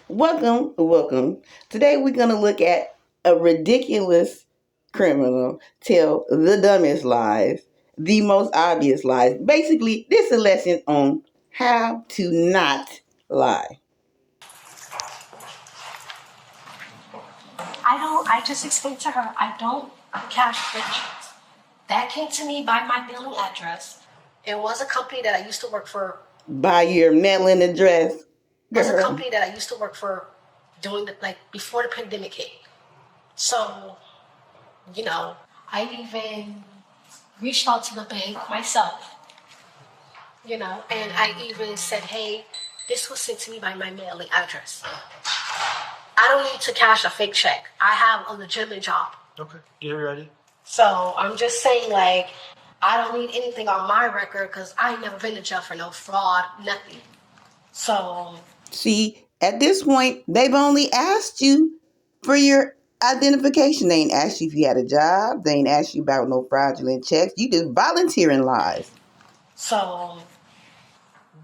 Welcome. Today we're going to look at a ridiculous criminal tell the dumbest lies, the most obvious lies. Basically, this is a lesson on how to not lie. I just explained to her, I don't cash pictures. That came to me by my billing address. It was a company that I used to work for. By your mailing address. It was a company that I used to work for before the pandemic hit. So, I even reached out to the bank myself, and I even said, hey, this was sent to me by my mailing address. I don't need to cash a fake check. I have a legitimate job. Okay, you're ready. So I'm just saying, I don't need anything on my record because I ain't never been to jail for no fraud, nothing. So. See, at this point, they've only asked you for your identification. They ain't asked you if you had a job. They ain't asked you about no fraudulent checks. You just volunteering lies. So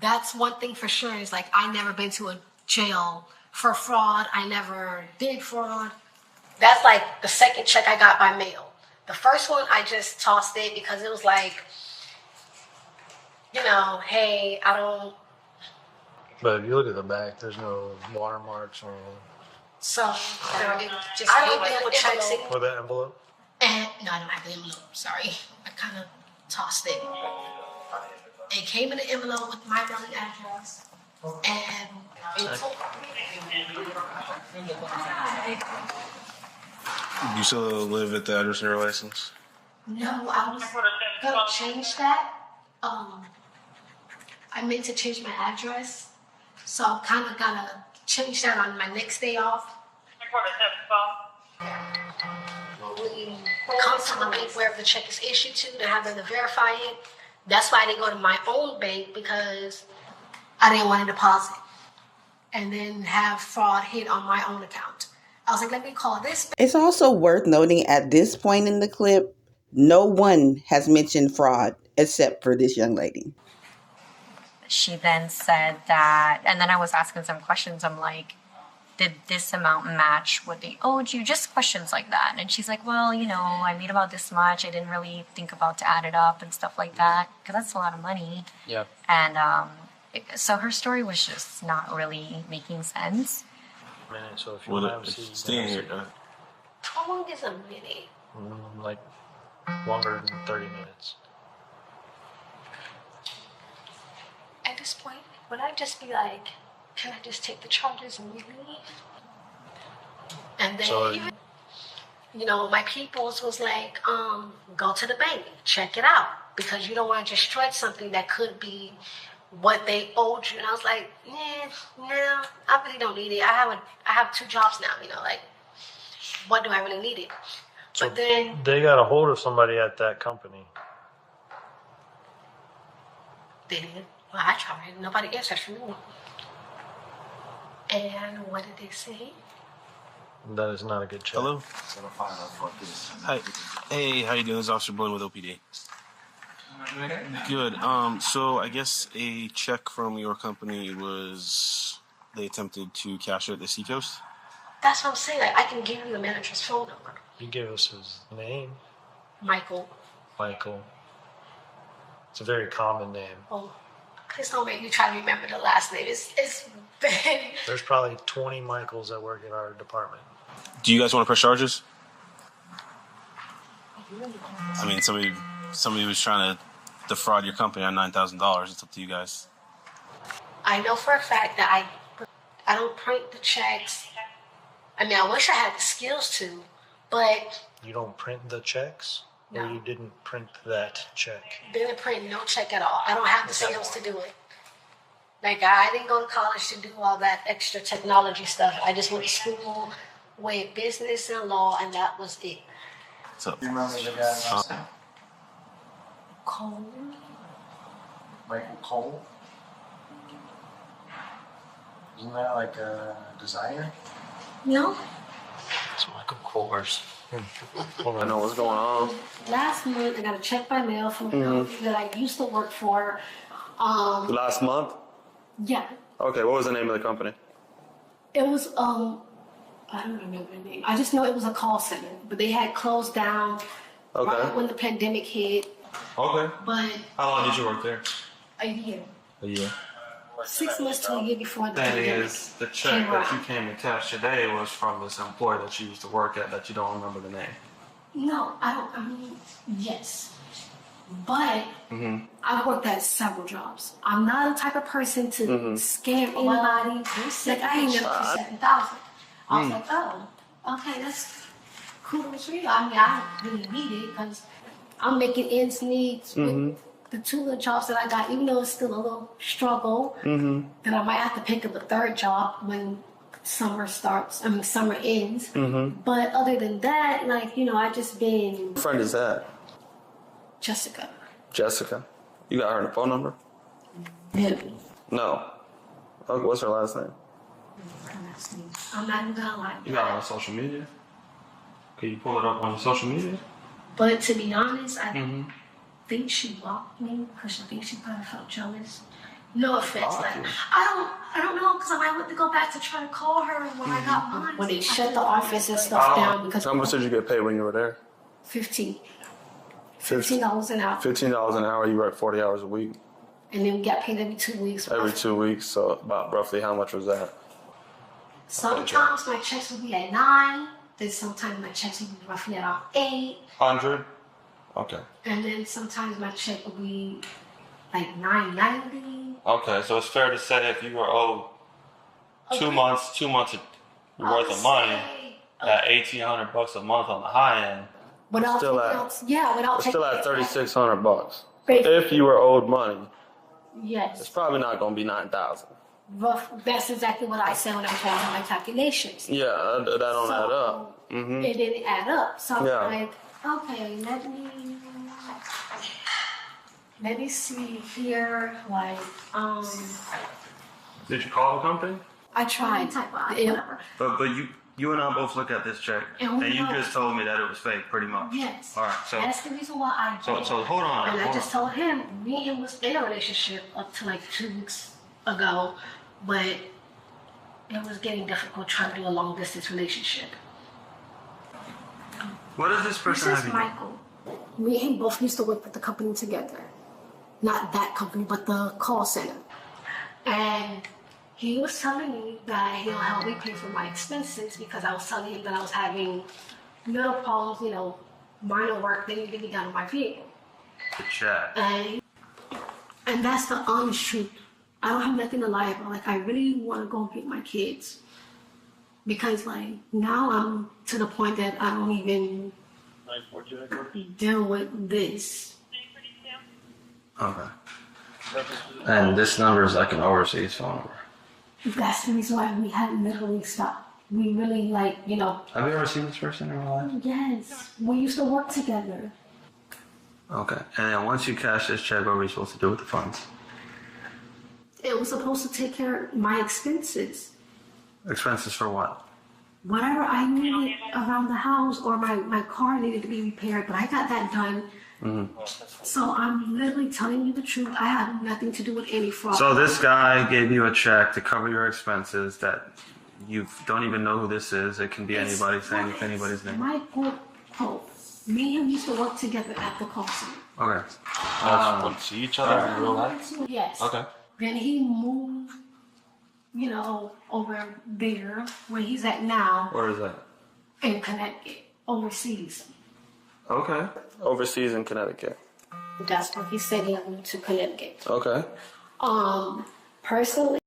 that's one thing for sure is I never been to a jail for fraud. I never did fraud. That's the second check I got by mail. The first one I just tossed it because it was hey, I don't. But if you look at the back, there's no watermarks or. So it just I don't deal with checks or the envelope. And no, I don't have the envelope. Sorry, I kind of tossed it. It came in an envelope with my mailing address, and You still live at the address in your license? No, I was gonna change that. I meant to change my address, so I kind of gotta change that on my next day off. When you come to the bank wherever the check is issued to have them to verify it, that's why I didn't go to my own bank because I didn't want to deposit and then have fraud hit on my own account. I was like, let me call this. It's also worth noting at this point in the clip, no one has mentioned fraud except for this young lady. She then said that, and then I was asking some questions. I'm like, did this amount match what they owed you? Just questions like that. And she's like, well, I made about this much. I didn't really think about to add it up and stuff like that because that's a lot of money. Yeah. And so her story was just not really making sense. So if you want to stay here, how long is a minute? Longer than 30 minutes. At this point, would I just be like, can I just take the charges and leave? And then, So, my peoples was like, go to the bank, check it out. Because you don't want to just stretch something that could be what they owed you. And I was like, no, I really don't need it. I have 2 jobs now, what do I really need it? so But then they got a hold of somebody at that company. they did. Well, I tried. Nobody answered for me. And what did they say? That is not a good check. Hello? Hi. Hey, how you doing? This is Officer Boyne with OPD. Good. So I guess a check from your company they attempted to cash it at the Seacoast? That's what I'm saying. I can give you the manager's phone number. You gave us his name, Michael. It's a very common name. Oh, please don't make me try to remember the last name. It's bad. There's probably 20 Michaels that work at our department. Do you guys want to press charges? I mean, somebody was trying to defraud your company on $9,000. It's up to you guys. I know for a fact that I don't print the checks. I mean, I wish I had the skills to, but... You don't print the checks? No. Or you didn't print that check? Didn't print no check at all. I don't have the skills to do it. I didn't go to college to do all that extra technology stuff. I just went to school with business and law, and that was it. So, You remember the guy's name? Cole? Michael Cole? Isn't that like a designer? No. It's Michael Kors. I know what's going on. Last month, I got a check by mail from a company that I used to work for. Last month? Yeah. Okay, what was the name of the company? It was I don't remember the name. I just know it was a call center, but they had closed down right when the pandemic hit. Okay. But How long did you work there? a year, A year. 6 months to a year before the Thing pandemic is, the came check that you around. came to cash today was from this employee that you used to work at that you don't remember the name. No, I don't. I mean, yes, but I've worked at several jobs. I'm not the type of person to scam anybody. Like I ain't never put 7,000. I was like, oh, okay, that's cool for you. I mean, I don't really need it because I'm making ends meet with the two little jobs that I got. Even though it's still a little struggle, then I might have to pick up a third job when summer starts. I mean, summer ends. But other than that, like I just been What friend is that? Jessica. Jessica. You got her phone number? Really? No. Okay, what's her last name? I'm not even gonna lie. You got it on social media? Can you pull it up on your social media? But to be honest, I think she blocked me because I think she probably felt jealous. No offense, like I don't know because I might want to go back to try to call her when I got mine. When they shut the office and stuff down because How much did you get paid when you were there? $15 an hour, $15 an hour. You work 40 hours a week. and then we got paid every 2 weeks. Every 2 weeks. So about roughly how much was that? Sometimes my checks would be at 9. Then sometimes my checks would be roughly around 8. 100. Okay. And then sometimes my check would be like $9.90. Okay, so it's fair to say if you were owed 2 months, worth of money at $1,800 a month on the high end, Without still taking at- out, yeah, without it's taking still at out- $3,600. Basically. If you were owed money, it's Yes, probably not going to be 9,000. rough. That's exactly what I said when I was doing my calculations. Yeah, that don't So, add up. It didn't add up. So Yeah. I'm like, okay, let me see here. Like, Did you call the company? I tried. But you and I both look at this check, And we and you know- just told me that it was fake, pretty much. Yes. All right. So That's the reason why I did. so hold on. And I hold just on. told him, me and him was in a relationship up to like 2 weeks ago, but it was getting difficult trying to do a long distance relationship. What does this This person is have? Michael. Me and him both used to work with the company together. Not that company, but the call center. And he was telling me that he'll help me pay for my expenses because I was telling him that I was having little problems, minor work that needed to be done on my vehicle. The check. And that's the honest truth. I don't have nothing to lie about. Like, I really want to go get my kids. Because, like, now I'm to the point that I don't even deal with this. Okay. And this number is like an overseas phone number. That's the reason why we had literally stopped. We really, like, Have you ever seen this person in real life? yes, we used to work together. Okay. And then once you cash this check, what were you supposed to do with the funds? It was supposed to take care of my expenses. Expenses for what? Whatever I needed around the house or my car needed to be repaired, but I got that done. So I'm literally telling you the truth. I have nothing to do with any fraud. So this guy gave you a check to cover your expenses that you don't even know who this is. It can be anybody saying anybody's name. Michael Pope. Me and him used to work together at the call center. Okay. See each other in real life? Yes. Okay. Then he moved, over there where he's at now Where is that? in Connecticut, overseas. Okay. Overseas in Connecticut. That's where he said he moved to Connecticut. Okay. Personally,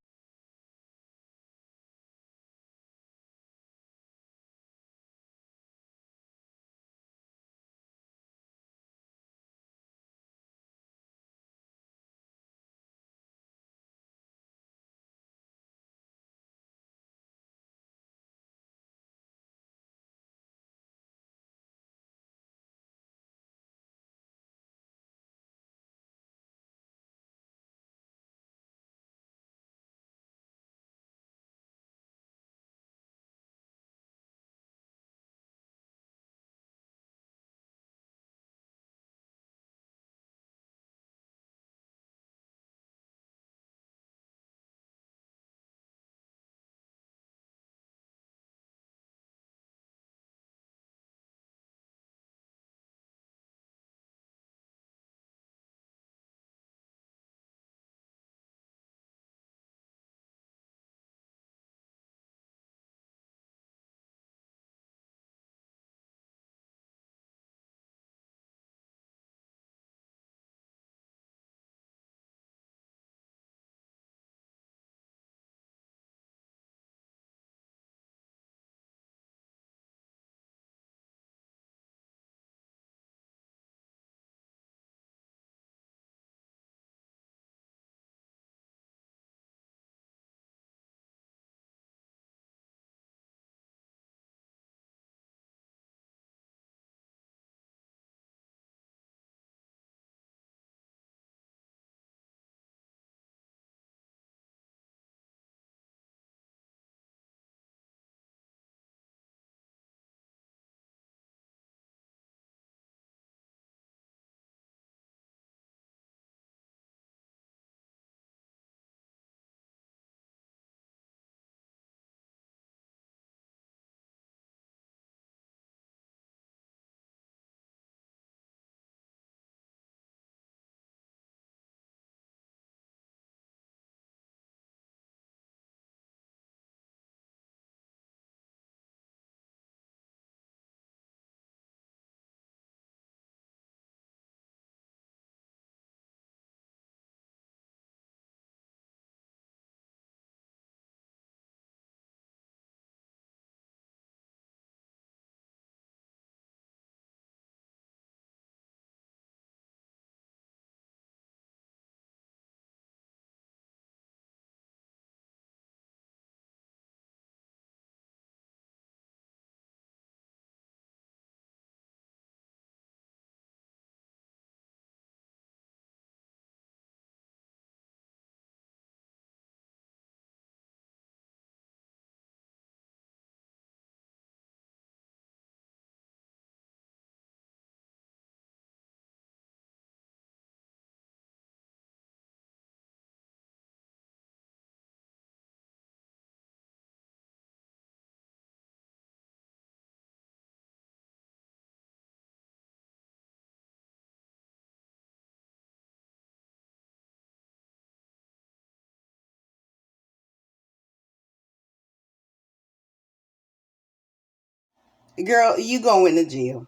Girl, you going to jail.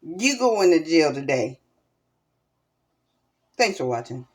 You going to jail today. Thanks for watching.